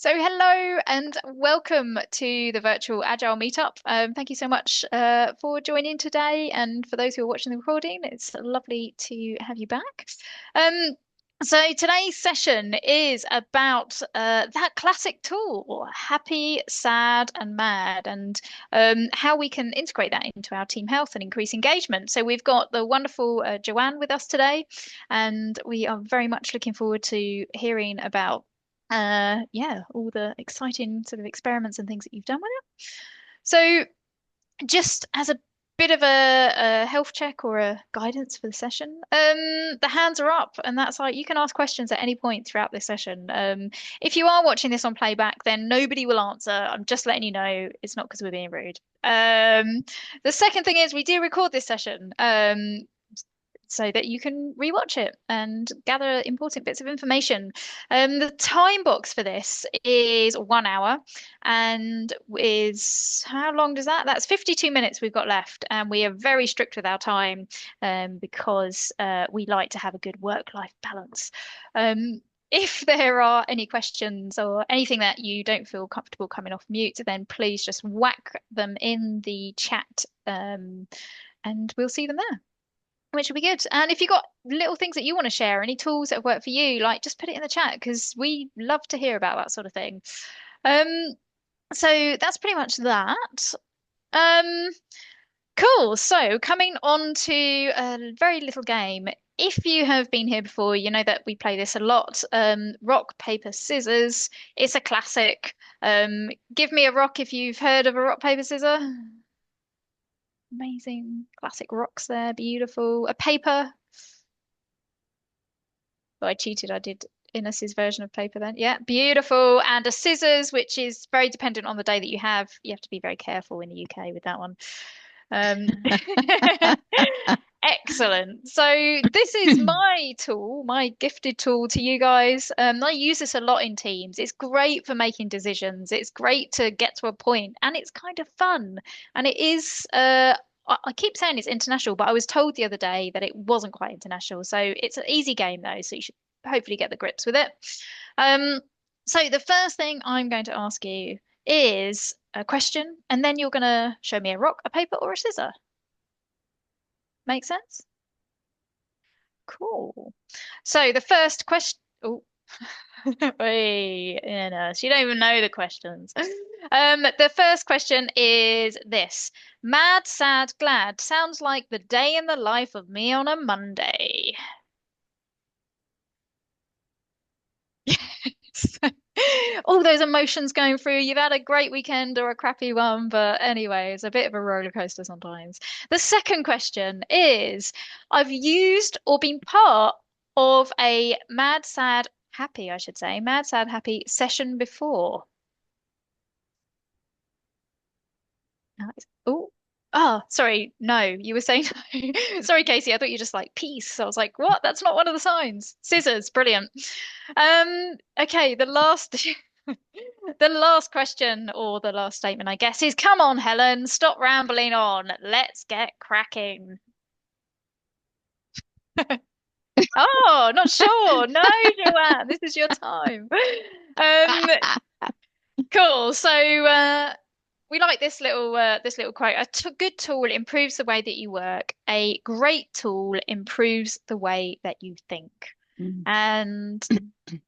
So, hello and welcome to the virtual Agile meetup. Thank you so much for joining today. And for those who are watching the recording, it's lovely to have you back. Um, so, today's session is about that classic tool, happy, sad, and mad, and how we can integrate that into our team health and increase engagement. So, we've got the wonderful Joanne with us today, and we are very much looking forward to hearing about yeah, all the exciting sort of experiments and things that you've done with it. So, just as a bit of a health check or a guidance for the session, the hands are up, and that's like you can ask questions at any point throughout this session. If you are watching this on playback, then nobody will answer. I'm just letting you know it's not because we're being rude. The second thing is we do record this session. So that you can rewatch it and gather important bits of information. The time box for this is 1 hour, and is how long does that? That's 52 minutes we've got left, and we are very strict with our time because we like to have a good work-life balance. If there are any questions or anything that you don't feel comfortable coming off mute, then please just whack them in the chat, and we'll see them there, which will be good. And if you've got little things that you want to share, any tools that have worked for you, like just put it in the chat because we love to hear about that sort of thing. Um, so that's pretty much that. Um, cool. So coming on to a very little game. If you have been here before, you know that we play this a lot. Rock, paper, scissors. It's a classic. Give me a rock if you've heard of a rock, paper, scissors. Amazing classic rocks there, beautiful. A paper. Oh, I cheated. I did Innes's version of paper then. Yeah, beautiful. And a scissors, which is very dependent on the day that you have. You have to be very careful in the UK with that one. Um, Excellent. So this is my tool, my gifted tool to you guys. I use this a lot in teams. It's great for making decisions. It's great to get to a point, and it's kind of fun. And it is. I keep saying it's international, but I was told the other day that it wasn't quite international. So it's an easy game though, so you should hopefully get the grips with it. Um, so the first thing I'm going to ask you is a question, and then you're going to show me a rock, a paper, or a scissor. Make sense? Cool. So the first question. Oh, wait, Anna, she don't even know the questions. The first question is this: Mad, sad, glad sounds like the day in the life of me on a Monday. All those emotions going through. You've had a great weekend or a crappy one, but anyway, it's a bit of a roller coaster sometimes. The second question is, I've used or been part of a mad, sad, happy, I should say, mad, sad, happy session before. Nice. Oh, oh, sorry. No, you were saying no. Sorry, Casey. I thought you were just like peace. I was like, what? That's not one of the signs. Scissors. Brilliant. Okay, the last the last question or the last statement, I guess, is come on, Helen, stop rambling on. Let's get cracking. Oh, not sure. No, Joanne, this is your time. Um, cool. So we like this little quote. Good tool improves the way that you work. A great tool improves the way that you think. And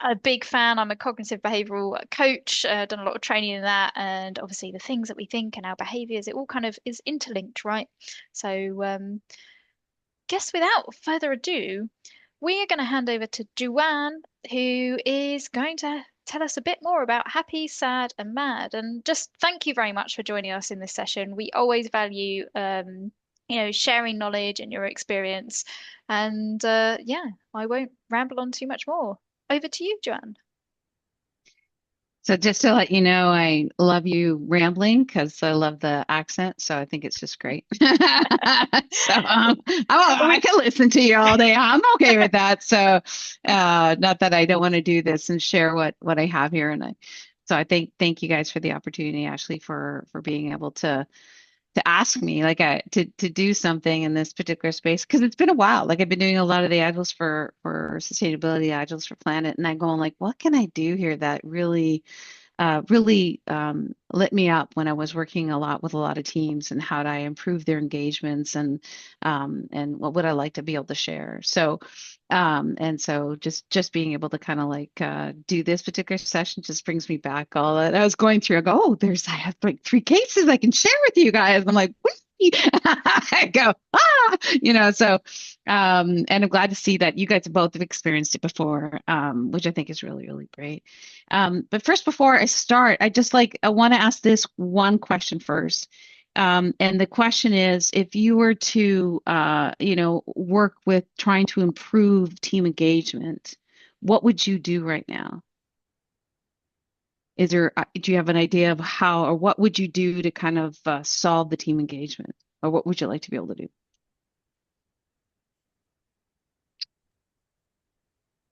a big fan. I'm a cognitive behavioral coach, done a lot of training in that, and obviously the things that we think and our behaviors, it all kind of is interlinked, right? So, guess without further ado, we are going to hand over to Joanne, who is going to tell us a bit more about happy, sad, and mad. And just thank you very much for joining us in this session. We always value, sharing knowledge and your experience. And yeah, I won't ramble on too much more. Over to you, Joanne. So just to let you know, I love you rambling because I love the accent. So I think it's just great. I can listen to you all day. I'm okay with that. So not that I don't want to do this and share what I have here. So I thank you guys for the opportunity, Ashley, for being able to ask me to do something in this particular space because it's been a while. Like I've been doing a lot of the agiles for sustainability, agiles for planet, and I'm going like, what can I do here that really really lit me up when I was working a lot with a lot of teams and how do I improve their engagements and what would I like to be able to share. So and so just being able to kind of like do this particular session just brings me back all that I was going through. I go, oh, I have like 3 cases I can share with you guys. I'm like, whee! I go, so and I'm glad to see that you guys both have experienced it before, which I think is really, really great. But first, before I start, I want to ask this one question first. And the question is, if you were to, work with trying to improve team engagement, what would you do right now? Do you have an idea of how, or what would you do to kind of solve the team engagement? Or what would you like to be able to do?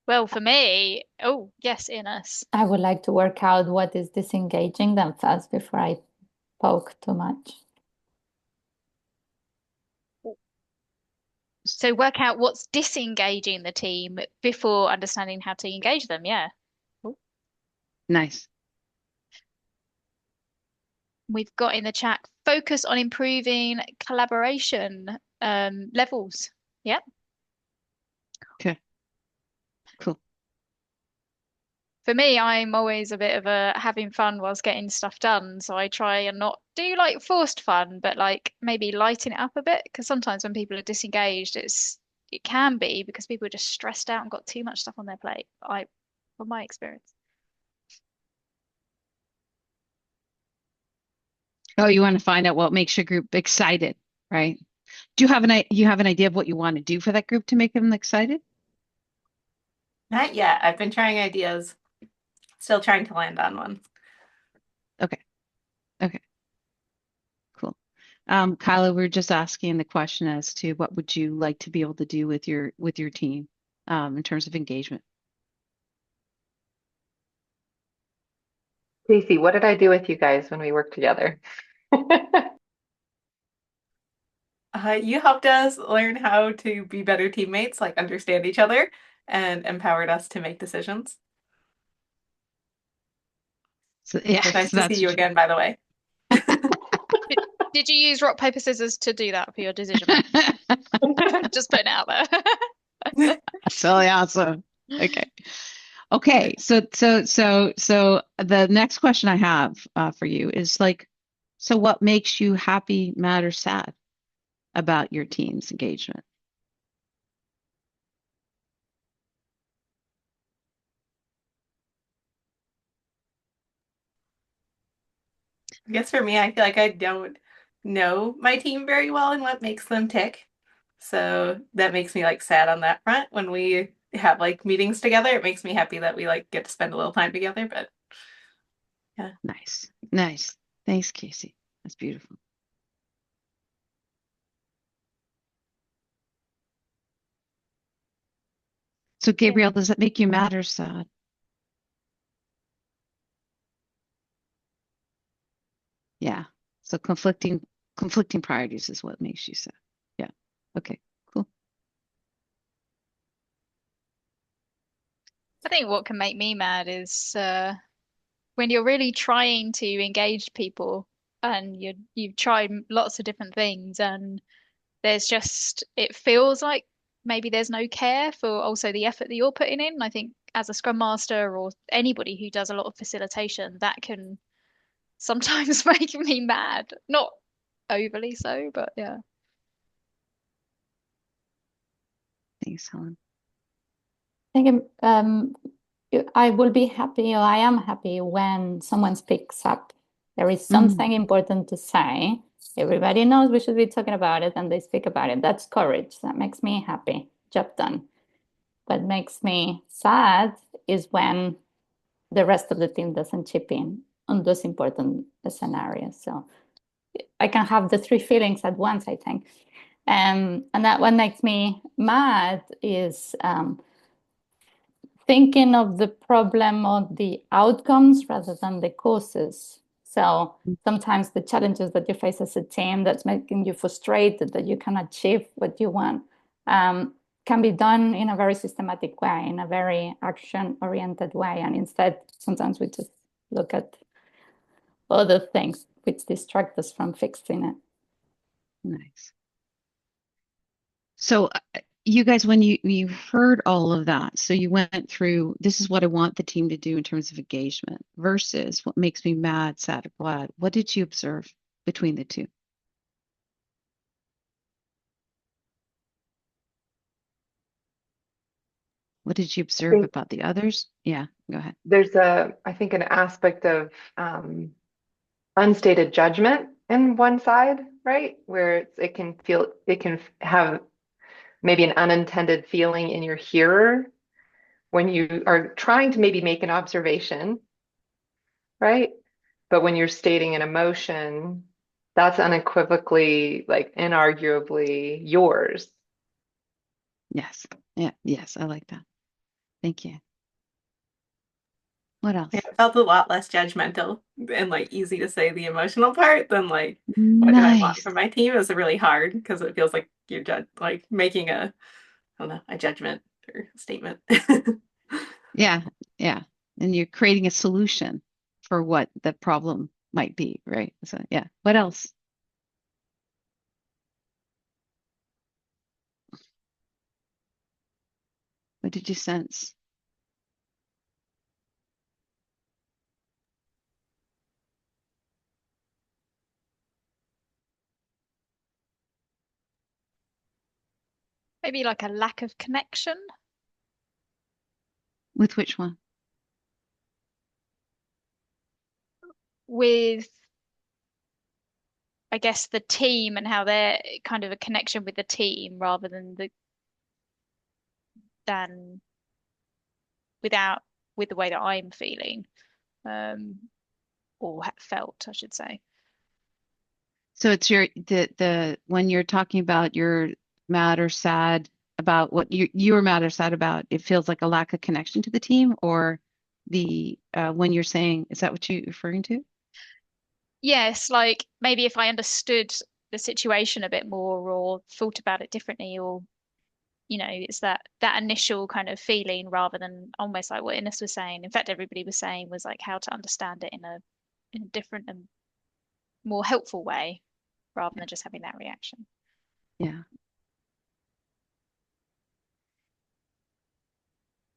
Well, for me, oh, yes, Ines. I would like to work out what is disengaging them first before I poke too much. So work out what's disengaging the team before understanding how to engage them. Yeah. Ooh. Nice. We've got in the chat, focus on improving collaboration levels. Yeah. Okay. Cool. For me, I'm always a bit of a having fun whilst getting stuff done. So I try and not do like forced fun, but like maybe lighten it up a bit. Because sometimes when people are disengaged, it can be because people are just stressed out and got too much stuff on their plate. From my experience. Oh, you want to find out what makes your group excited, right? Do you have an idea of what you want to do for that group to make them excited? Not yet. I've been trying ideas, still trying to land on one. Okay. Okay. Cool. Kyla, we're just asking the question as to what would you like to be able to do with your team in terms of engagement. Casey, what did I do with you guys when we worked together? You helped us learn how to be better teammates, like understand each other, and empowered us to make decisions. So yeah, It's nice so to see that's you again, by the way. Did you use rock, paper, scissors to do that for your decision making? Just putting it out there. so awesome. Okay. Okay. So the next question I have for you is like, so what makes you happy, mad, or sad about your team's engagement? I guess for me, I feel like I don't know my team very well and what makes them tick. So that makes me like sad on that front. When we have like meetings together, it makes me happy that we like get to spend a little time together. But yeah. Nice. Nice. Thanks, Casey. That's beautiful. So, Gabrielle, does that make you mad or sad? Yeah. So conflicting priorities is what makes you sad. Yeah. Okay. Cool. I think what can make me mad is when you're really trying to engage people and you've tried lots of different things and there's just it feels like maybe there's no care for also the effort that you're putting in. I think as a scrum master or anybody who does a lot of facilitation, that can sometimes make me mad. Not overly so, but yeah. Thanks, Helen. I think I will be happy, or I am happy when someone speaks up. There is something important to say. Everybody knows we should be talking about it, and they speak about it. That's courage. That makes me happy. Job done. What makes me sad is when the rest of the team doesn't chip in on those important scenarios. So I can have the three feelings at once, I think. And that what makes me mad is thinking of the problem or the outcomes rather than the causes. So sometimes the challenges that you face as a team that's making you frustrated that you can achieve what you want can be done in a very systematic way, in a very action-oriented way. And instead, sometimes we just look at other things which distract us from fixing it. Nice. So you guys, when you heard all of that, so you went through, this is what I want the team to do in terms of engagement versus what makes me mad, sad, or glad. What did you observe between the two? What did you I observe think about the others? Yeah, go ahead. there's I think an aspect of unstated judgment in one side, right? Where it can have maybe an unintended feeling in your hearer when you are trying to maybe make an observation, right? But when you're stating an emotion, that's unequivocally, like inarguably yours. Yes. Yeah, yes, I like that. Thank you. What else? It felt a lot less judgmental and like easy to say the emotional part than like what do I want Nice. from my team is really hard because it feels like you're like making a I don't know a judgment or a statement. Yeah, yeah. And you're creating a solution for what the problem might be, right? So yeah. What else? What did you sense? Maybe like a lack of connection With which one? with, I guess, the team and how they're kind of a connection with the team rather than than without with the way that I'm feeling, um, or felt, I should say. So it's the when you're talking about you're mad or sad about what you were mad or sad about, it feels like a lack of connection to the team, or the when you're saying, is that what you're referring to? Yes, like maybe if I understood the situation a bit more or thought about it differently, or it's that initial kind of feeling rather than almost like what Ines was saying. In fact, everybody was saying was like how to understand it in a different and more helpful way rather than just having that reaction. Yeah.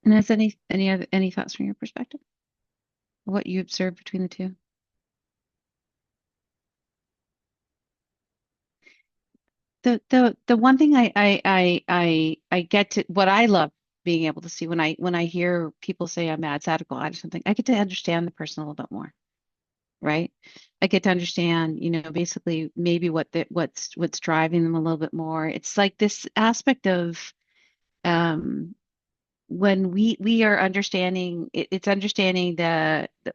And has any thoughts from your perspective? What you observed between the two? The one thing I get to what I love being able to see when I hear people say I'm mad, sad, or glad or something, I get to understand the person a little bit more, right? I get to understand, basically maybe what's driving them a little bit more. It's like this aspect of when we are understanding it's understanding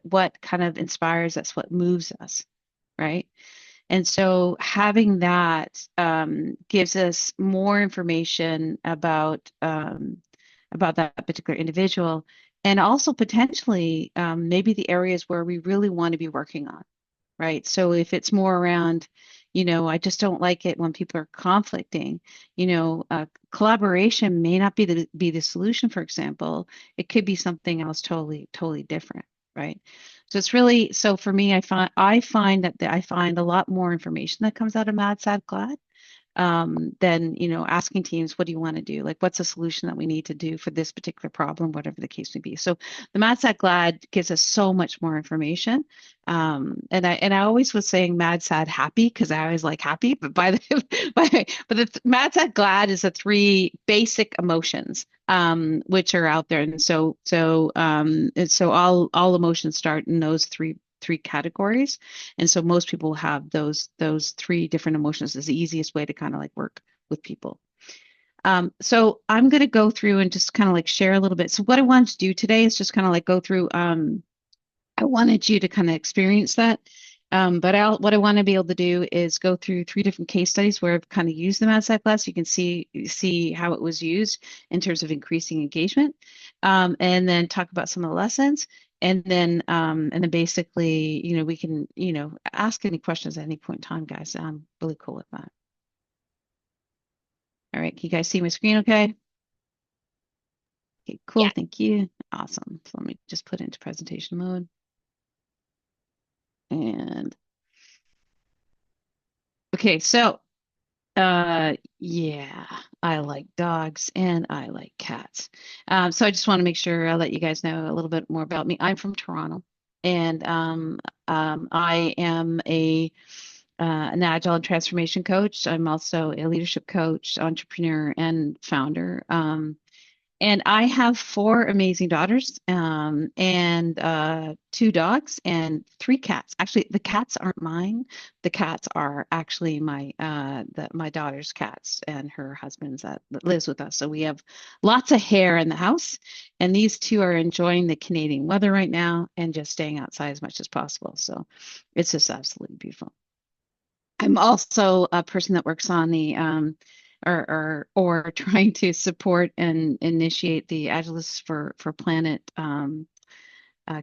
what kind of inspires us, what moves us, right? And so having that gives us more information about that particular individual, and also potentially maybe the areas where we really want to be working on, right? So if it's more around, I just don't like it when people are conflicting, collaboration may not be the solution, for example. It could be something else totally different, right? So it's really, so for me, I find that I find a lot more information that comes out of Mad, Sad, Glad than asking teams, what do you want to do, like what's a solution that we need to do for this particular problem, whatever the case may be. So the mad sad glad gives us so much more information, and I always was saying mad sad happy because I always like happy, but but the mad sad glad is the three basic emotions which are out there, and so all emotions start in those three categories. And so most people have those three different emotions is the easiest way to kind of like work with people. So I'm going to go through and just kind of like share a little bit. So what I wanted to do today is just kind of like go through, I wanted you to kind of experience that. But what I want to be able to do is go through three different case studies where I've kind of used the MadSci class. You can see how it was used in terms of increasing engagement, and then talk about some of the lessons, and then basically, we can ask any questions at any point in time, guys. I'm really cool with that. All right, can you guys see my screen? Okay. Okay, cool. Yeah. Thank you. Awesome. So let me just put it into presentation mode. Okay, so yeah, I like dogs and I like cats. So I just want to make sure I'll let you guys know a little bit more about me. I'm from Toronto, and I am an agile and transformation coach. I'm also a leadership coach, entrepreneur, and founder. And I have four amazing daughters, and two dogs and three cats. Actually, the cats aren't mine. The cats are actually my daughter's cats and her husband's that lives with us. So we have lots of hair in the house, and these two are enjoying the Canadian weather right now and just staying outside as much as possible. So it's just absolutely beautiful. I'm also a person that works on the or trying to support and initiate the Agilists for Planet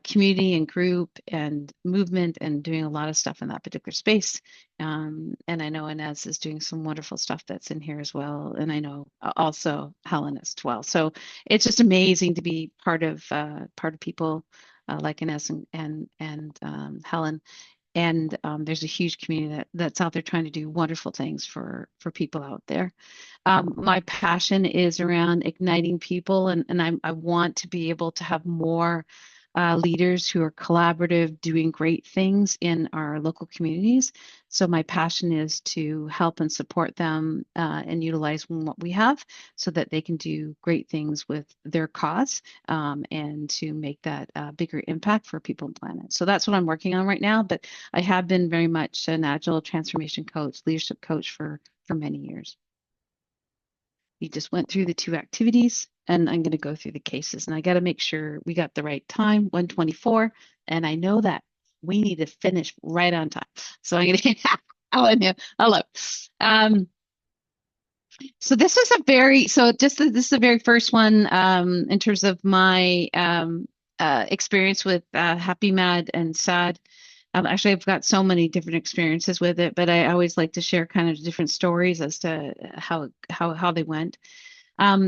community and group and movement and doing a lot of stuff in that particular space. And I know Inez is doing some wonderful stuff that's in here as well. And I know also Helen as well. So it's just amazing to be part of people like Inez and Helen, and there's a huge community that's out there trying to do wonderful things for people out there. My passion is around igniting people, and I want to be able to have more leaders who are collaborative, doing great things in our local communities. So my passion is to help and support them and utilize what we have so that they can do great things with their cause, and to make that bigger impact for people and planet. So that's what I'm working on right now. But I have been very much an agile transformation coach, leadership coach for many years. We just went through the two activities, and I'm going to go through the cases, and I got to make sure we got the right time, 124, and I know that we need to finish right on time. So I'm going to Ellen here. Hello. So this is this is the very first one in terms of my experience with Happy, Mad, and Sad. Actually, I've got so many different experiences with it, but I always like to share kind of different stories as to how they went.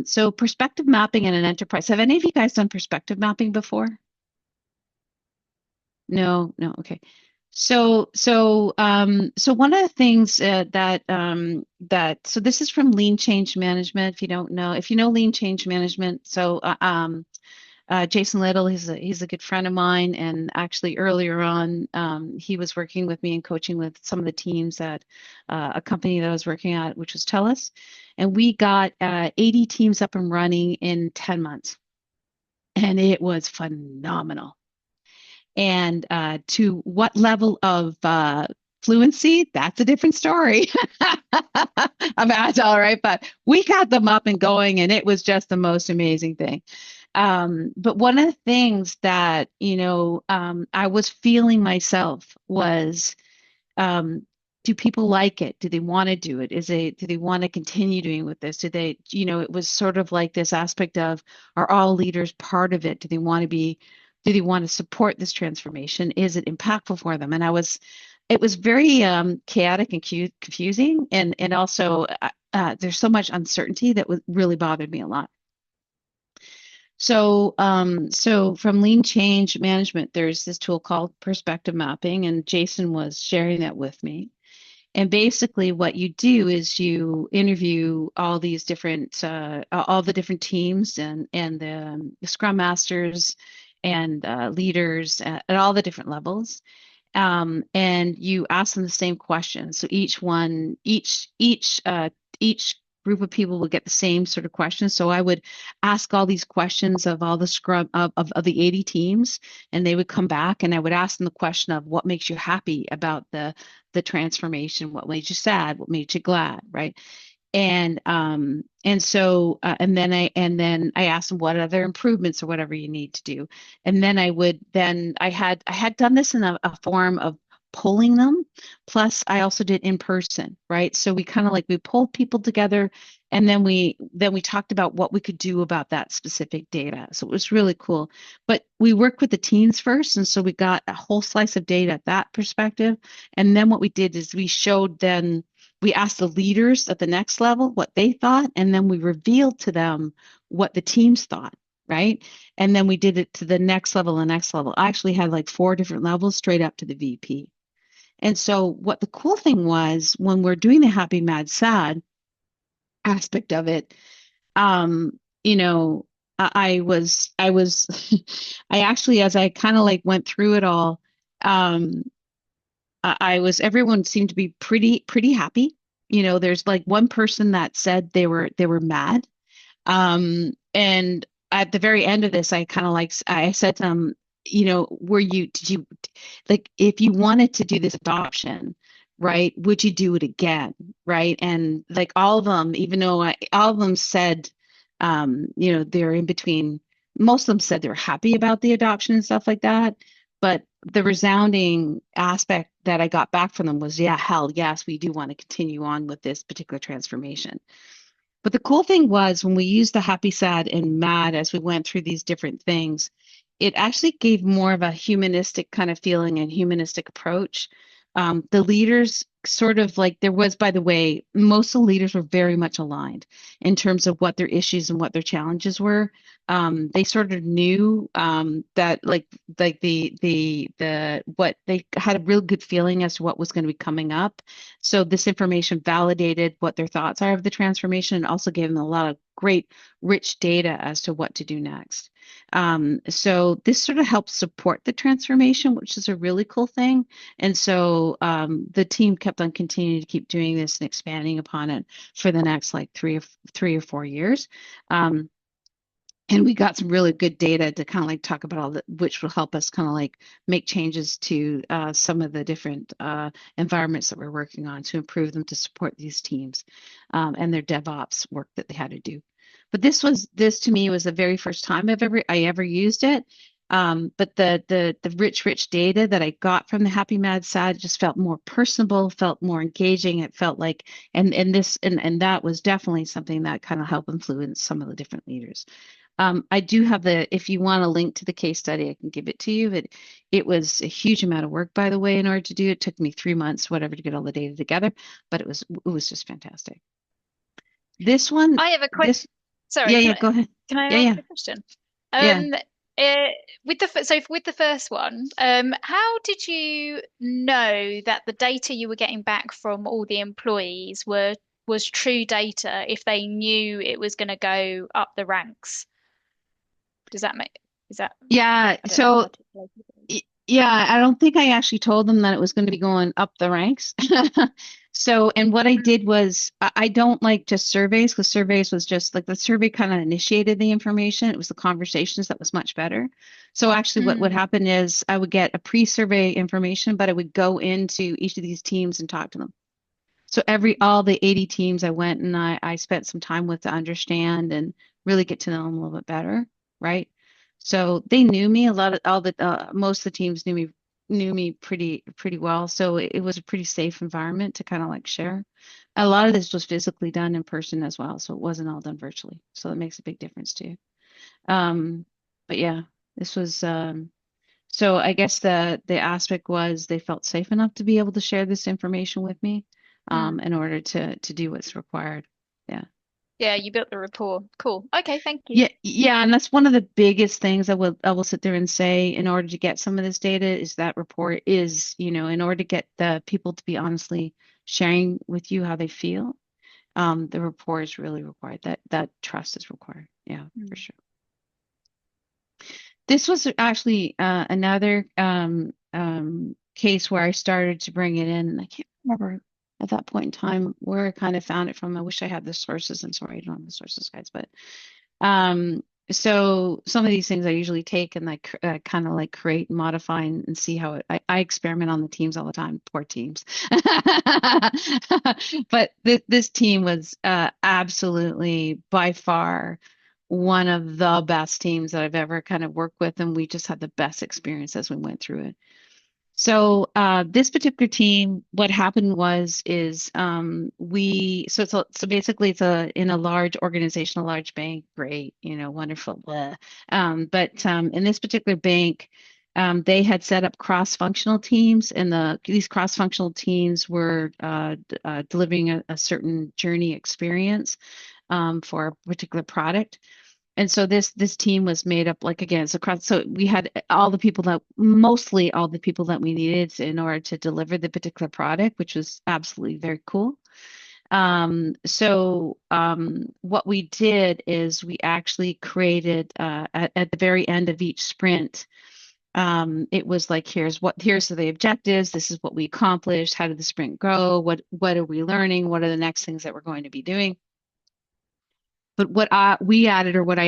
So perspective mapping in an enterprise. Have any of you guys done perspective mapping before? No, no, okay. So one of the things so this is from Lean Change Management. If you don't know, if you know Lean Change Management, Jason Little, he's a good friend of mine, and actually earlier on, he was working with me and coaching with some of the teams at a company that I was working at, which was TELUS, and we got 80 teams up and running in 10 months, and it was phenomenal. And to what level of fluency, that's a different story of Agile, right? But we got them up and going, and it was just the most amazing thing. But one of the things that, I was feeling myself was, do people like it? Do they want to do it? Do they want to continue doing with this? Do they, it was sort of like this aspect of, are all leaders part of it? Do they want to support this transformation? Is it impactful for them? And it was very chaotic and confusing. And also there's so much uncertainty that really bothered me a lot. So from Lean Change Management, there's this tool called perspective mapping, and Jason was sharing that with me. And basically, what you do is you interview all the different teams and the Scrum Masters and leaders at all the different levels, and you ask them the same question. So each group of people will get the same sort of questions. So I would ask all these questions of all the scrum of the 80 teams, and they would come back, and I would ask them the question of what makes you happy about the transformation, what made you sad, what made you glad, right? And so and then I asked them what other improvements or whatever you need to do. And then I had done this in a form of polling them. Plus I also did in person, right? So we kind of we pulled people together, and then we talked about what we could do about that specific data. So it was really cool. But we worked with the teams first, and so we got a whole slice of data at that perspective. And then what we did is we asked the leaders at the next level what they thought, and then we revealed to them what the teams thought, right? And then we did it to the next level. I actually had 4 different levels straight up to the VP. And so what the cool thing was when we're doing the happy, mad, sad aspect of it, you know, I was, I actually, as I kind of like went through it all, um, everyone seemed to be pretty happy. You know, there's like one person that said they were mad. And at the very end of this, I kind of like, I said to them, you know, did you, like, if you wanted to do this adoption, right, would you do it again? Right. And like all of them, even though all of them said, you know, they're in between, most of them said they were happy about the adoption and stuff like that. But the resounding aspect that I got back from them was, yeah, hell yes, we do want to continue on with this particular transformation. But the cool thing was when we used the happy, sad, and mad as we went through these different things, it actually gave more of a humanistic kind of feeling and humanistic approach. The leaders sort of like there was, by the way, most of the leaders were very much aligned in terms of what their issues and what their challenges were. They sort of knew that like the what they had a real good feeling as to what was going to be coming up. So this information validated what their thoughts are of the transformation and also gave them a lot of great, rich data as to what to do next. So this sort of helps support the transformation, which is a really cool thing. And so the team kept on continuing to keep doing this and expanding upon it for the next like 3 or 4 years. And we got some really good data to kind of like talk about all that, which will help us kind of like make changes to some of the different environments that we're working on to improve them to support these teams and their DevOps work that they had to do. But this to me was the very first time I ever used it. But the rich data that I got from the Happy Mad Sad just felt more personable, felt more engaging. It felt like and that was definitely something that kind of helped influence some of the different leaders. I do have if you want a link to the case study, I can give it to you. It was a huge amount of work, by the way, in order to do it. It took me 3 months, whatever, to get all the data together, but it was just fantastic. This one, I have a question. this, Sorry, yeah, go ahead. can I Yeah, ask yeah, a question? yeah. With the first one, how did you know that the data you were getting back from all the employees was true data if they knew it was going to go up the ranks? Does that make, is that, Yeah, I don't know how so to. yeah, I don't think I actually told them that it was going to be going up the ranks. So, and what I did was I don't like just surveys because surveys was just like the survey kind of initiated the information. It was the conversations that was much better. So actually what would Mm, happen is I would get a pre-survey information, but I would go into each of these teams and talk to them. So all the 80 teams I went and I spent some time with to understand and really get to know them a little bit better, right? So they knew me a lot of all the most of the teams knew me pretty well. So it was a pretty safe environment to kind of like share. A lot of this was physically done in person as well, so it wasn't all done virtually. So that makes a big difference too. Um, but yeah, this was so I guess the aspect was they felt safe enough to be able to share this information with me mm. in order to do what's required. Yeah. Yeah, you built the rapport. Cool. Okay, thank you. Yeah, and that's one of the biggest things I will sit there and say in order to get some of this data is that report is, in order to get the people to be honestly sharing with you how they feel, the report is really required. That trust is required. Yeah, for Mm. sure. This was actually another case where I started to bring it in, and I can't remember at that point in time where I kind of found it from. I wish I had the sources. I'm sorry, I don't have the sources, guys. But um, so some of these things I usually take and like kind of like create and modify and see how I experiment on the teams all the time. Poor teams. But this team was absolutely by far one of the best teams that I've ever kind of worked with, and we just had the best experience as we went through it. So this particular team, what happened was is so basically it's in a large organization, a large bank, great, wonderful. Blah. But in this particular bank, they had set up cross-functional teams, and these cross-functional teams were delivering a certain journey experience for a particular product. And so this team was made up, like, again, it's across, so we had mostly all the people that we needed in order to deliver the particular product, which was absolutely very cool. What we did is we actually created at the very end of each sprint, it was like, here's the objectives, this is what we accomplished, how did the sprint go, what are we learning, what are the next things that we're going to be doing. But what I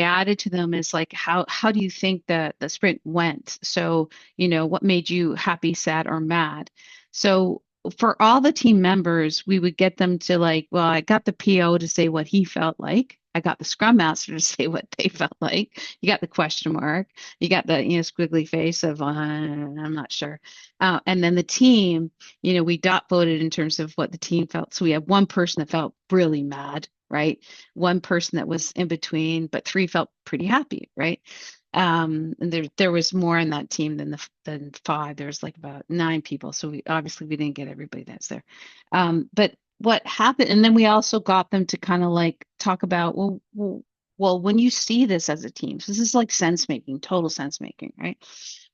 added to them is like, how do you think the sprint went? So, what made you happy, sad, or mad? So for all the team members, we would get them to, like, well, I got the PO to say what he felt like. I got the Scrum Master to say what they felt like. You got the question mark. You got the squiggly face of I'm not sure. And then the team, we dot voted in terms of what the team felt. So we had one person that felt really mad, right? One person that was in between, but three felt pretty happy, right? And there was more in that team than five. There was like about 9 people, so we didn't get everybody that's there. But what happened, and then we also got them to kind of like talk about, well, when you see this as a team, so this is like sense making, total sense making, right?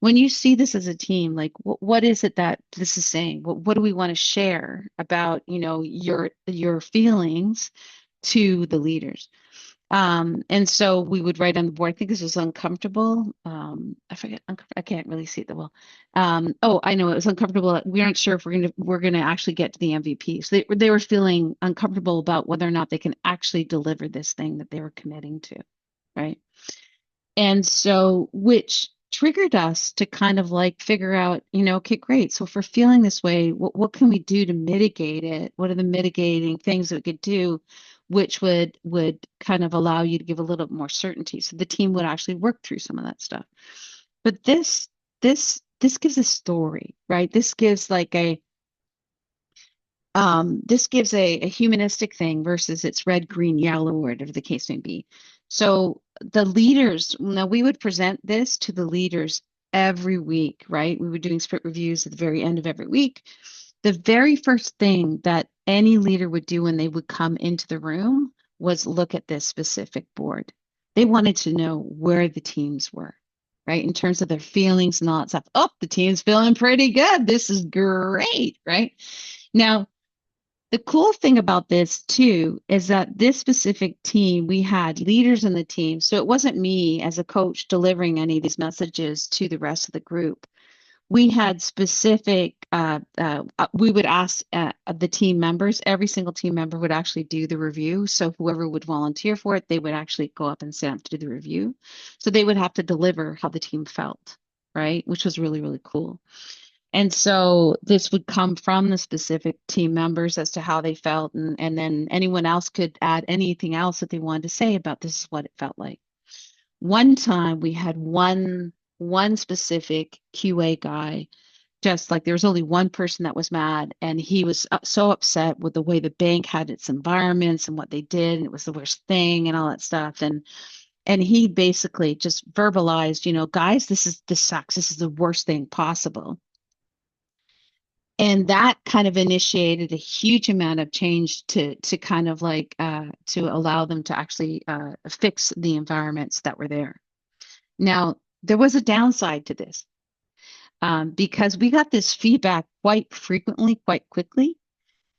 When you see this as a team, like what is it that this is saying? What do we want to share about, your feelings to the leaders? And so we would write on the board. I think this was uncomfortable. I forget. I can't really see it that well. Oh, I know it was uncomfortable. We aren't sure if we're gonna actually get to the MVP. So they were feeling uncomfortable about whether or not they can actually deliver this thing that they were committing to, right? And so, which triggered us to kind of like figure out, okay, great. So if we're feeling this way, what can we do to mitigate it? What are the mitigating things that we could do, which would kind of allow you to give a little more certainty? So the team would actually work through some of that stuff. But this gives a story, right? This gives like a humanistic thing versus it's red, green, yellow, or whatever the case may be. So the leaders, now we would present this to the leaders every week, right? We were doing sprint reviews at the very end of every week. The very first thing that any leader would do when they would come into the room was look at this specific board. They wanted to know where the teams were, right? In terms of their feelings and all that stuff. Oh, the team's feeling pretty good. This is great, right? Now, the cool thing about this too is that this specific team, we had leaders in the team. So it wasn't me as a coach delivering any of these messages to the rest of the group. We had specific, we would ask the team members, every single team member would actually do the review. So whoever would volunteer for it, they would actually go up and stand up to do the review. So they would have to deliver how the team felt, right? Which was really, really cool. And so this would come from the specific team members as to how they felt, and then anyone else could add anything else that they wanted to say about this is what it felt like. One time we had one specific QA guy, just like there was only one person that was mad, and he was so upset with the way the bank had its environments and what they did, and it was the worst thing and all that stuff. And he basically just verbalized, guys, this sucks. This is the worst thing possible. And that kind of initiated a huge amount of change to kind of like to allow them to actually fix the environments that were there. Now, there was a downside to this because we got this feedback quite frequently, quite quickly.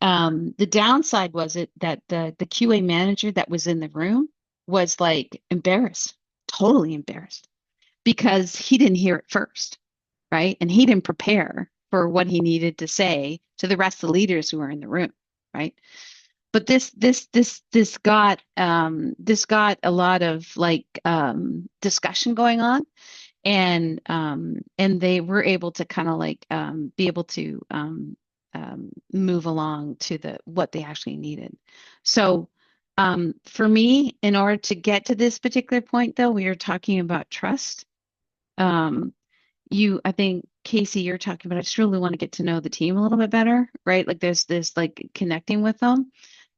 The downside was that the QA manager that was in the room was like embarrassed, totally embarrassed, because he didn't hear it first, right? And he didn't prepare for what he needed to say to the rest of the leaders who were in the room, right? But this got a lot of like discussion going on, and they were able to kind of like be able to move along to what they actually needed. So for me, in order to get to this particular point, though, we are talking about trust. I think, Casey, you're talking about, I just really want to get to know the team a little bit better, right? Like there's this like connecting with them.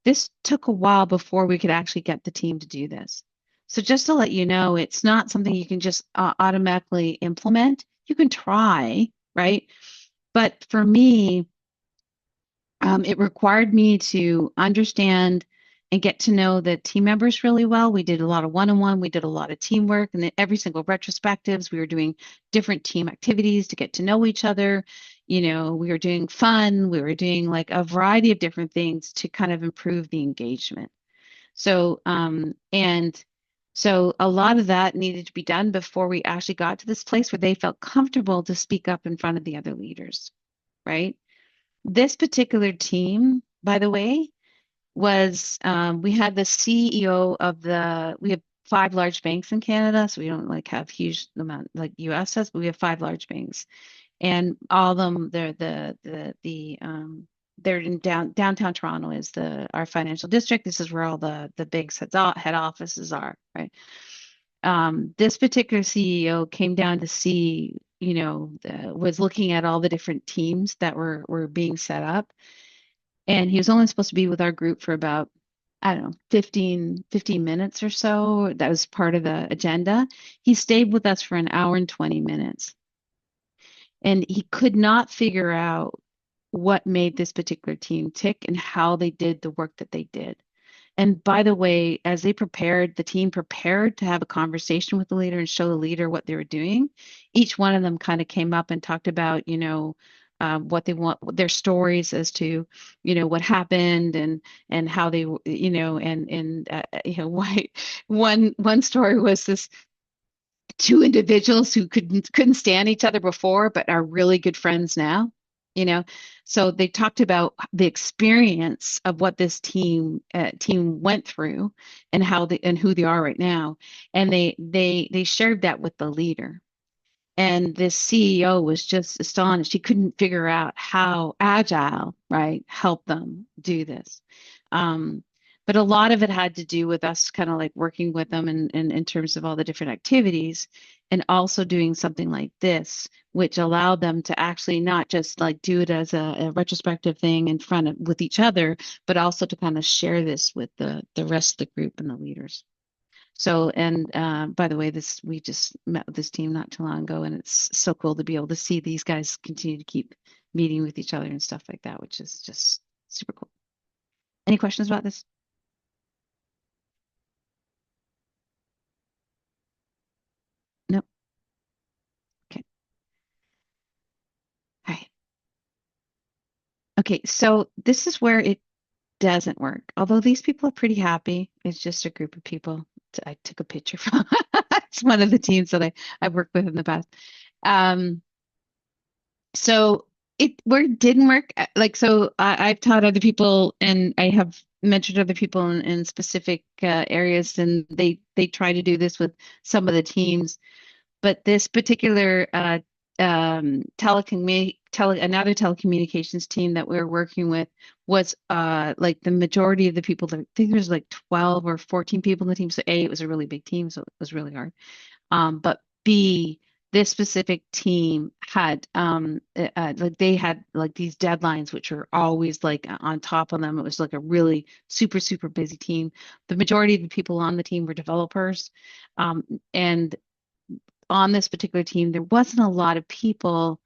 This took a while before we could actually get the team to do this. So just to let you know, it's not something you can just automatically implement. You can try, right? But for me, it required me to understand and get to know the team members really well. We did a lot of one-on-one, we did a lot of teamwork, and then every single retrospectives, we were doing different team activities to get to know each other. We were doing fun, we were doing like a variety of different things to kind of improve the engagement. So a lot of that needed to be done before we actually got to this place where they felt comfortable to speak up in front of the other leaders, right? This particular team, by the way, we had the CEO we have 5 large banks in Canada, so we don't like have huge amount like US has, but we have 5 large banks, and all of them they're in downtown Toronto is our financial district. This is where all the banks head offices are, right? This particular CEO came down to see, was looking at all the different teams that were being set up. And he was only supposed to be with our group for about, I don't know, 15 minutes or so. That was part of the agenda. He stayed with us for an hour and 20 minutes. And he could not figure out what made this particular team tick and how they did the work that they did. And by the way, as the team prepared to have a conversation with the leader and show the leader what they were doing, each one of them kind of came up and talked about, what they want, their stories as to, what happened and how they, why one story was this two individuals who couldn't stand each other before, but are really good friends now. So they talked about the experience of what this team went through and who they are right now, and they shared that with the leader. And this CEO was just astonished. He couldn't figure out how Agile, right, helped them do this. But a lot of it had to do with us kind of like working with them in terms of all the different activities, and also doing something like this, which allowed them to actually not just like do it as a retrospective thing with each other, but also to kind of share this with the rest of the group and the leaders. So, and by the way, we just met with this team not too long ago, and it's so cool to be able to see these guys continue to keep meeting with each other and stuff like that, which is just super cool. Any questions about this? Nope. Okay. All right. Okay, so this is where it doesn't work. Although these people are pretty happy, it's just a group of people. I took a picture from. It's one of the teams that I've worked with in the past. So where it didn't work, I've taught other people and I have mentored other people in specific areas, and they try to do this with some of the teams. But this particular another telecommunications team that we were working with was like the majority of the people I think there's like 12 or 14 people in the team. So A, it was a really big team, so it was really hard. But B, this specific team had like they had like these deadlines which were always like on top of them. It was like a really super super busy team. The majority of the people on the team were developers, and on this particular team there wasn't a lot of people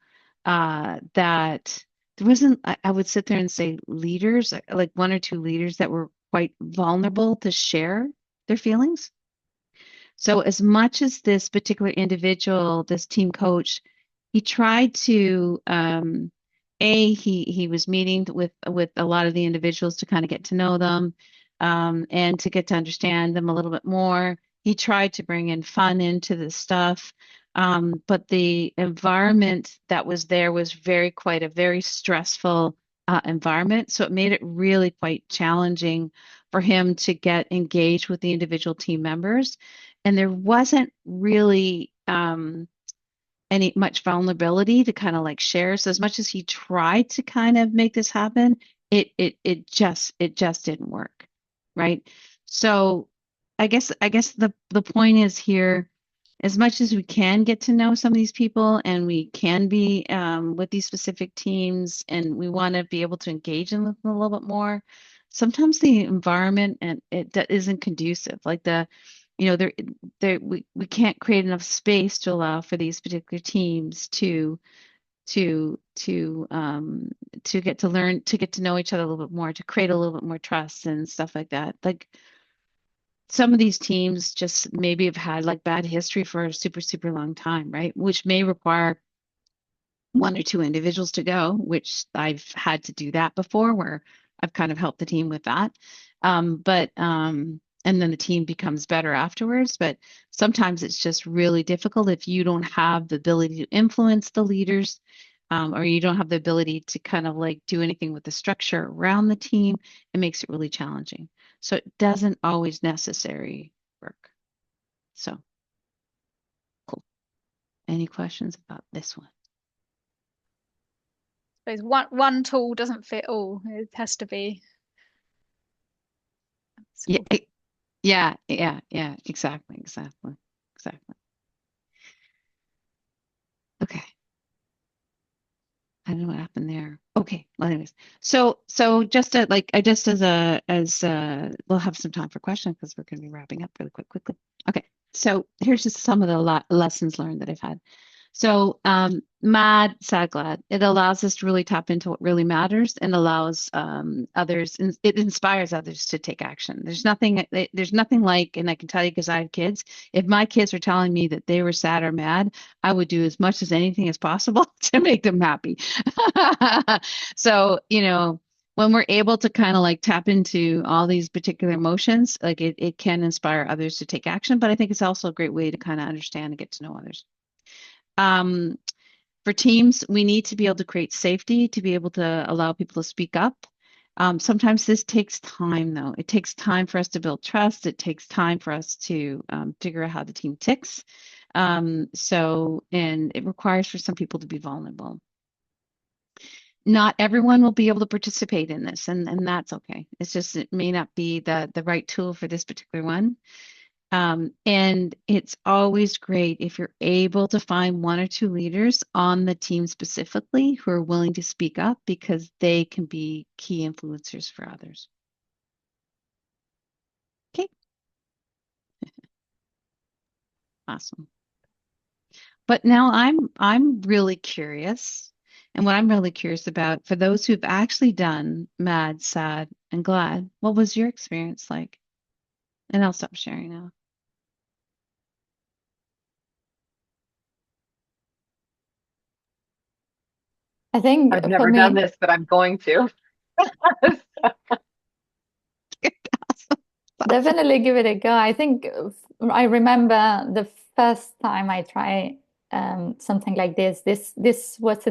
that there wasn't I would sit there and say leaders, like 1 or 2 leaders that were quite vulnerable to share their feelings. So as much as this particular individual, this team coach, he tried to he was meeting with a lot of the individuals to kind of get to know them, and to get to understand them a little bit more. He tried to bring in fun into the stuff, but the environment that was there was quite a very stressful environment. So it made it really quite challenging for him to get engaged with the individual team members. And there wasn't really any much vulnerability to kind of like share. So as much as he tried to kind of make this happen, it just didn't work, right? So I guess the point is here, as much as we can get to know some of these people and we can be with these specific teams and we want to be able to engage in them a little bit more, sometimes the environment and that isn't conducive. Like we can't create enough space to allow for these particular teams to to get to learn, to get to know each other a little bit more, to create a little bit more trust and stuff like that. Like some of these teams just maybe have had like bad history for a super, super long time, right? Which may require one or two individuals to go, which I've had to do that before, where I've kind of helped the team with that. And then the team becomes better afterwards. But sometimes it's just really difficult if you don't have the ability to influence the leaders, or you don't have the ability to kind of like do anything with the structure around the team. It makes it really challenging. So it doesn't always necessarily work. So cool. Any questions about this one? Suppose one tool doesn't fit all. It has to be Yeah, sort of. yeah, exactly. Okay. I don't know what happened there. Okay. Well, anyways, so just like I just as we'll have some time for questions because we're going to be wrapping up really quickly. Okay. So here's just some of the lessons learned that I've had. So, mad, sad, glad. It allows us to really tap into what really matters and allows others, and it inspires others to take action. There's nothing like, and I can tell you because I have kids, if my kids were telling me that they were sad or mad, I would do as much as anything as possible to make them happy. So, when we're able to kind of like tap into all these particular emotions, like it can inspire others to take action, but I think it's also a great way to kind of understand and get to know others. Um, for teams, we need to be able to create safety to be able to allow people to speak up. Sometimes this takes time, though. It takes time for us to build trust. It takes time for us to figure out how the team ticks. And it requires for some people to be vulnerable. Not everyone will be able to participate in this, and that's okay. It's just it may not be the right tool for this particular one. And it's always great if you're able to find one or two leaders on the team specifically who are willing to speak up because they can be key influencers for others. Okay. Awesome. But now I'm really curious. And what I'm really curious about, for those who've actually done Mad, Sad, and Glad, what was your experience like? And I'll stop sharing now. I think I've for never done me, this, but I'm going to. definitely give it a go. I think I remember the first time I tried something like this. This was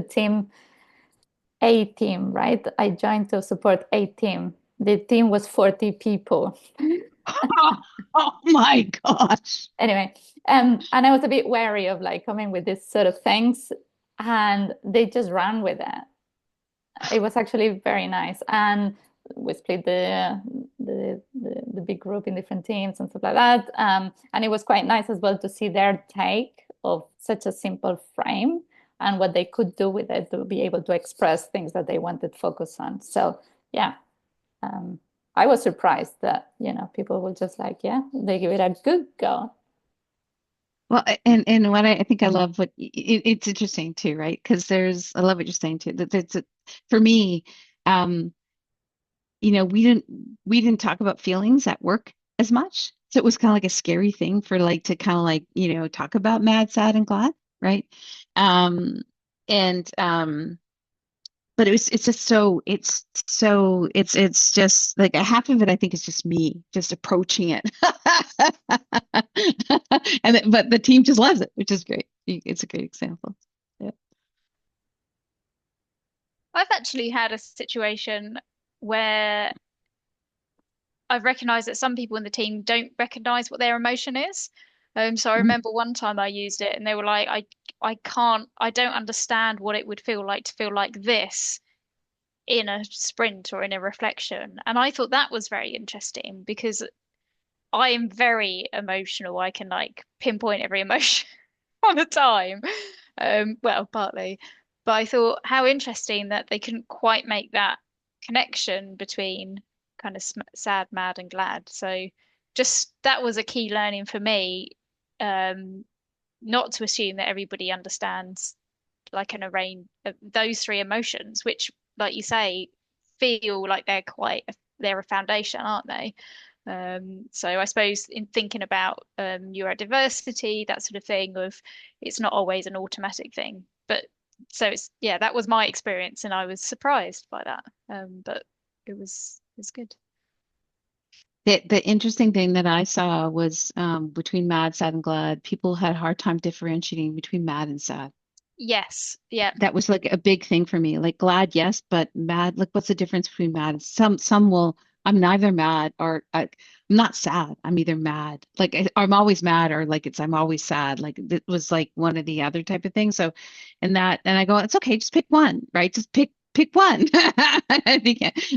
A team, right? I joined to support A team. The team was 40 people. Oh my gosh. Anyway, and I was a bit wary of like coming with this sort of things, and they just ran with it. It was actually very nice, and we split the big group in different teams and stuff like that. And it was quite nice as well to see their take of such a simple frame and what they could do with it to be able to express things that they wanted to focus on. So yeah, I was surprised that people will just like, yeah, they give it a good go. Well, and what I think I love it's interesting too, right? Because I love what you're saying too. For me, um, we didn't talk about feelings at work as much, so it was kind of like a scary thing for like to kind of like talk about mad, sad, and glad, right? Um, and but it's just like a half of it I think is just me just approaching it. But the team just loves it, which is great. It's a great example. Yeah. I've actually had a situation where I've recognized that some people in the team don't recognize what their emotion is. So I Mm. remember one time I used it and they were like, I don't understand what it would feel like to feel like this in a sprint or in a reflection. And I thought that was very interesting because I am very emotional. I can like pinpoint every emotion all the time. Well, partly. But I thought how interesting that they couldn't quite make that connection between kind of sad, mad, and glad. So just that was a key learning for me, not to assume that everybody understands like an array of those three emotions, which, like you say, feel like they're a foundation, aren't they? So I suppose in thinking about neurodiversity, that sort of thing, of it's not always an automatic thing. But so yeah, that was my experience, and I was surprised by that. But it's good. The interesting thing that I saw was between mad, sad, and glad, people had a hard time differentiating between mad and sad. Yes, yeah. That was like a big thing for me. Like glad, yes, but mad, like what's the difference between mad and some will, I'm neither mad or I'm not sad. I'm either mad. Like I'm always mad or like I'm always sad. Like it was like one or the other type of thing. So and I go, it's okay, just pick one, right? Just pick one.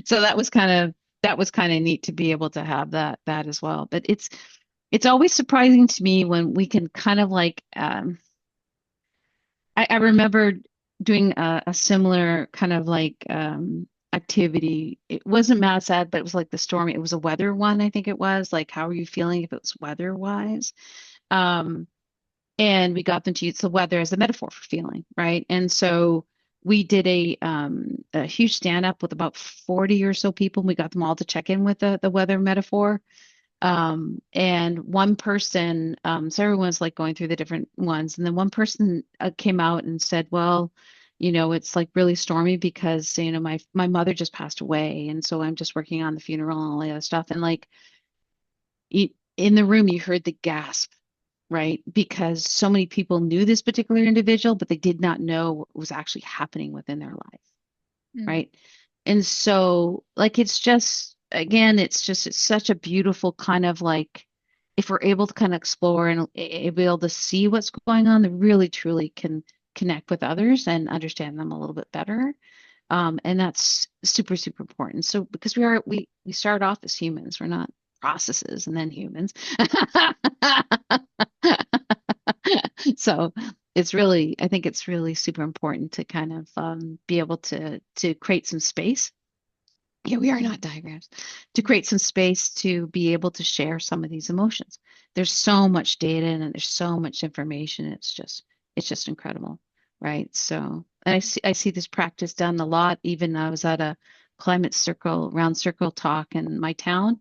So that was kind of neat to be able to have that as well. But it's always surprising to me when we can kind of like I remember doing a similar kind of like activity. It wasn't mad sad, but it was like the stormy. It was a weather one, I think it was. Like, how are you feeling if it was weather wise? Um, and we got them to use the weather as a metaphor for feeling, right? And so we did a huge stand up with about 40 or so people. And we got them all to check in with the weather metaphor. And one person, so everyone's like going through the different ones, and then one person came out and said, well, it's like really stormy because, my mother just passed away. And so I'm just working on the funeral and all the other stuff. And like in the room, you heard the gasp, right? Because so many people knew this particular individual, but they did not know what was actually happening within their life. Right. And so like it's such a beautiful kind of like if we're able to kind of explore and be able to see what's going on, they really truly can connect with others and understand them a little bit better. And that's super, super important. So because we start off as humans, we're not processes and then humans. So I think it's really super important to kind of be able to create some space. Yeah, we are not diagrams. To create some space to be able to share some of these emotions. There's so much data and there's so much information. It's just incredible, right? So I see this practice done a lot. Even I was at a round circle talk in my town,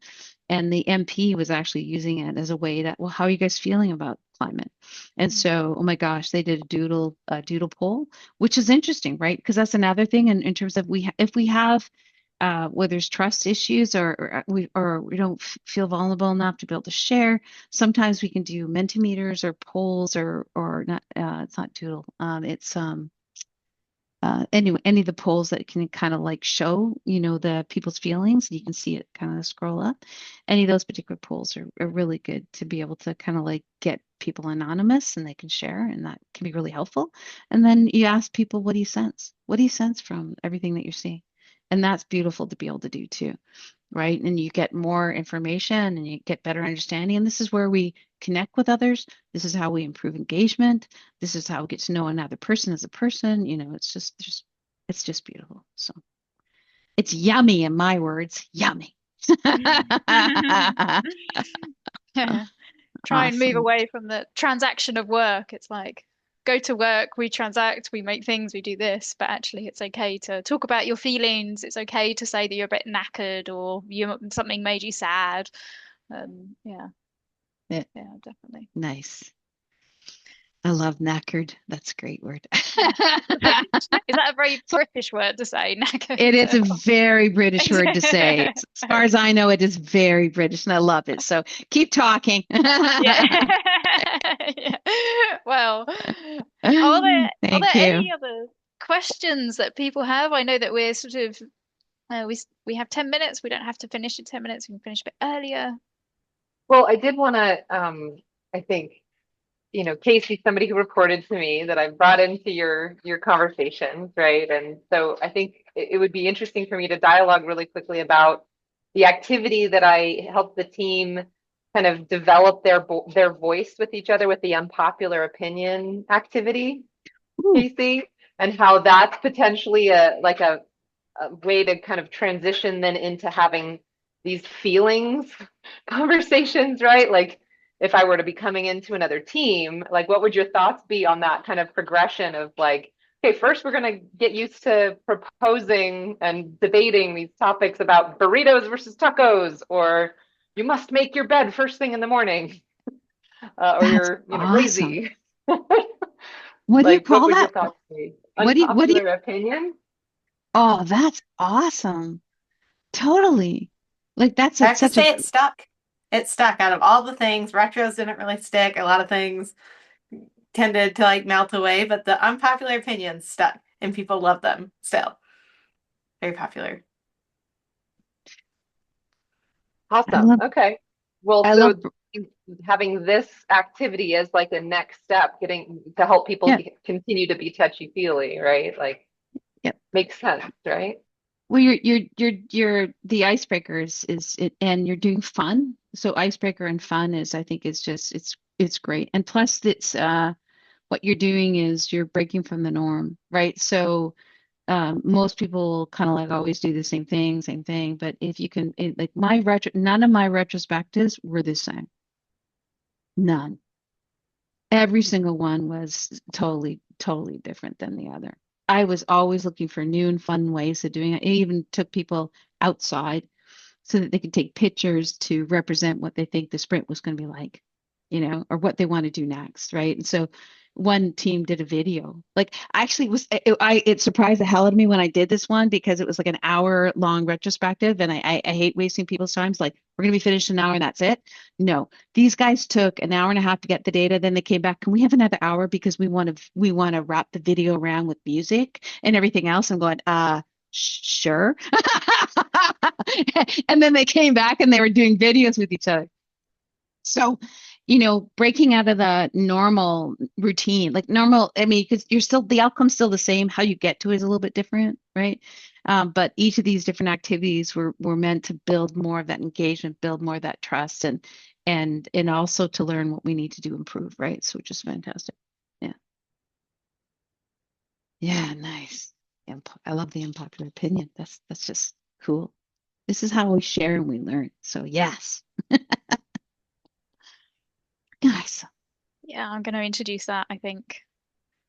and the MP was actually using it as a way to, well, how are you guys feeling about climate? And so, oh my gosh, they did a doodle poll, which is interesting, right? Because that's another thing in terms of if we have where there's trust issues or we don't feel vulnerable enough to be able to share. Sometimes we can do Mentimeters or polls or not. It's not Doodle. It's any of the polls that can kind of like show the people's feelings. You can see it kind of scroll up. Any of those particular polls are really good to be able to kind of like get people anonymous and they can share, and that can be really helpful. And then you ask people, what do you sense? What do you sense from everything that you're seeing? And that's beautiful to be able to do too, right? And you get more information and you get better understanding. And this is where we connect with others. This is how we improve engagement. This is how we get to know another person as a person. It's just beautiful. So it's yummy in my words, yummy. Try and move Awesome. away from the transaction of work. It's like go to work, we transact, we make things, we do this, but actually it's okay to talk about your feelings. It's okay to say that you're a bit knackered or something made you sad. Yeah, Yeah, yeah, definitely. nice. I love knackered. That's a great word. Is that a very British word to say, knackered? It is a very British word to say. As far as I know, it is very British, and I love it. So keep talking. Yeah. Yeah. Well, are there Thank you. any other questions that people have? I know that we're sort of we have 10 minutes. We don't have to finish in 10 minutes. We can finish a bit earlier. Well, I did want to, I think, Casey's somebody who reported to me that I brought into your conversations, right? And so I think it would be interesting for me to dialogue really quickly about the activity that I helped the team kind of develop their voice with each other with the unpopular opinion activity, Ooh. Casey, and how that's potentially a way to kind of transition then into having these feelings conversations, right? Like if I were to be coming into another team, like what would your thoughts be on that kind of progression of like okay, first we're going to get used to proposing and debating these topics about burritos versus tacos, or you must make your bed first thing in the morning, or That's you're, awesome. lazy. What do you Like, what call would your that? thoughts be? What do you, Unpopular opinion? oh, that's awesome. Totally. Like that's I have to such a, say it stuck. It stuck out of all the things. Retros didn't really stick. A lot of things tended to like melt away, but the unpopular opinions stuck and people love them still. Very popular. I Awesome. love, Okay. Well, I love, so having this activity as like a next step, getting to help people yeah, continue to be touchy-feely, right? Like, yeah. makes sense, right? Well, the icebreakers is it, and you're doing fun. So icebreaker and fun is, I think, is just it's great. And plus, it's what you're doing is you're breaking from the norm, right? So most people kind of like always do the same thing. But if you can, like none of my retrospectives were the same. None. Every single one was totally different than the other. I was always looking for new and fun ways of doing it. I even took people outside so that they could take pictures to represent what they think the sprint was going to be like, or what they want to do next, right? And so one team did a video. Like I actually was, it surprised the hell out of me when I did this one because it was like an hour long retrospective, and I hate wasting people's time. It's like we're going to be finished in an hour and that's it. No, these guys took an hour and a half to get the data. Then they came back. Can we have another hour because we want to wrap the video around with music and everything else? I'm going, sure. And then they came back and they were doing videos with each other. So, breaking out of the normal routine, like normal, I mean, because the outcome's still the same. How you get to it is a little bit different, right? But each of these different activities were meant to build more of that engagement, build more of that trust, and also to learn what we need to do improve, right? So, which is fantastic. Yeah. Yeah, nice. I love the unpopular opinion. That's just cool. This is how we share and we learn. So yes. Nice. Yeah, I'm going to introduce that, I think.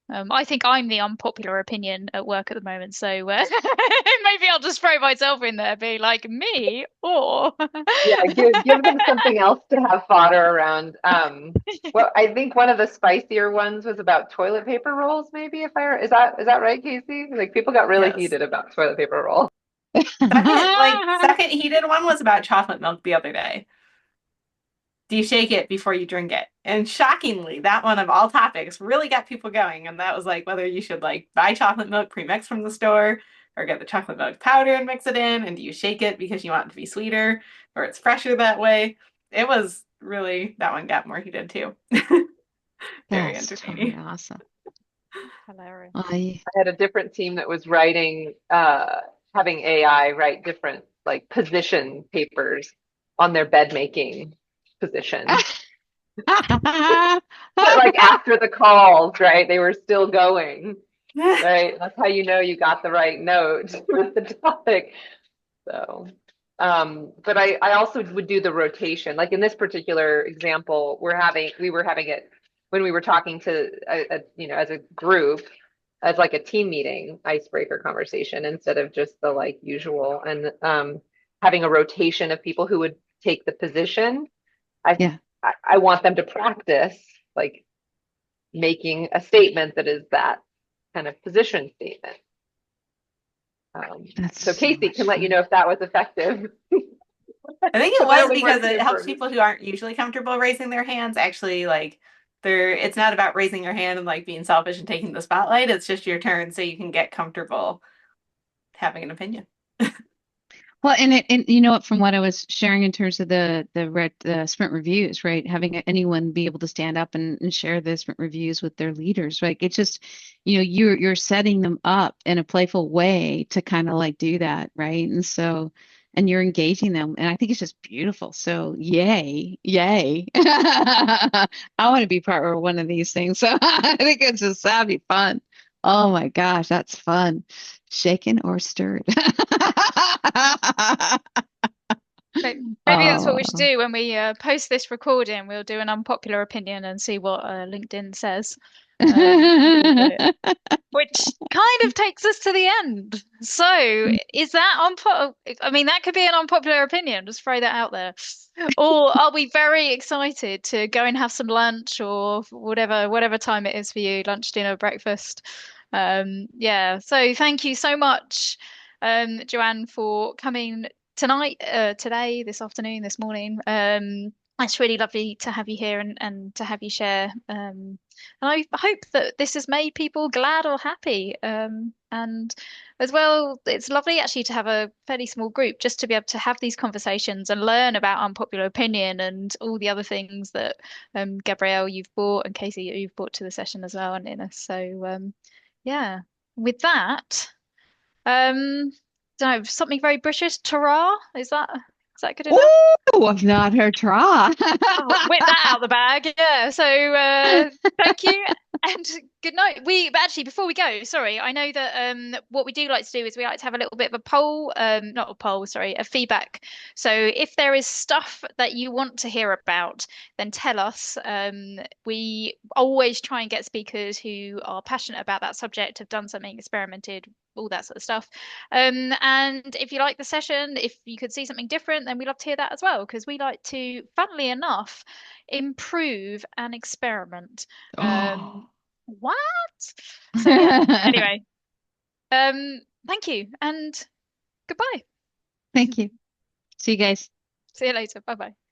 I think I'm the unpopular opinion at work at the moment, so maybe I'll just throw myself in there, be like me, or Yeah, give them something else to have fodder around. Well, I think one of the spicier ones was about toilet paper rolls, maybe is that right, Casey? Like people got really Yes. heated about toilet paper roll. Second heated one was about chocolate milk the other day. Do you shake it before you drink it? And shockingly, that one of all topics really got people going. And that was like whether you should like buy chocolate milk pre-mixed from the store or get the chocolate milk powder and mix it in. And do you shake it because you want it to be sweeter or it's fresher that way? It was really, that one got more heated too. Very That's totally entertaining. awesome. hilarious. I had a different team that was having AI write different like position papers on their bed making position. But like after the calls, right? They were still going, right? That's how you know you got the right note with the topic. So, but I also would do the rotation. Like in this particular example, we were having it when we were talking to as a group, as like a team meeting icebreaker conversation instead of just the like usual, and having a rotation of people who would take the position. I Yeah, I want them to practice like making a statement that is that kind of position statement. that's So so Casey much can let you fun. know if that was effective. I think it Because I was only because worked it in helps for people who aren't usually comfortable raising their hands actually like it's not about raising your hand and like being selfish and taking the spotlight. It's just your turn so you can get comfortable having an opinion. Well, and you know what, from what I was sharing in terms of the sprint reviews, right? Having anyone be able to stand up and share the sprint reviews with their leaders, right? It's just, you're setting them up in a playful way to kind of like do that, right? And so, and you're engaging them, and I think it's just beautiful. So, yay, yay! I want to be part of one of these things. So I think it's just that'd be fun. Oh my gosh, that's fun. Shaken or stirred. Maybe that's what we should Oh. do when we post this recording. We'll do an unpopular opinion and see what LinkedIn says. Um, which of takes us to the end. So, is that I mean, that could be an unpopular opinion. Just throw that out there. Or are we very excited to go and have some lunch or whatever time it is for you, lunch, dinner, breakfast? Yeah. So, thank you so much, Joanne, for coming tonight, today, this afternoon, this morning. It's really lovely to have you here and to have you share. And I hope that this has made people glad or happy. And as well, it's lovely actually to have a fairly small group just to be able to have these conversations and learn about unpopular opinion and all the other things that Gabrielle you've brought and Casey you've brought to the session as well, and Innes. So yeah, with that, don't know, something very British, ta-ra, is that good enough? Oh, I've not heard try. Oh, whip that out the bag. Yeah. So thank you and good night. But actually, before we go, sorry, I know that what we do like to do is we like to have a little bit of a poll, not a poll, sorry, a feedback. So if there is stuff that you want to hear about, then tell us. We always try and get speakers who are passionate about that subject, have done something, experimented, all that sort of stuff. And if you like the session, if you could see something different, then we'd love to hear that as well, because we like to, funnily enough, improve and experiment. Oh. What? So yeah, anyway, thank you and goodbye. Thank you. See you guys. See you later. Bye bye.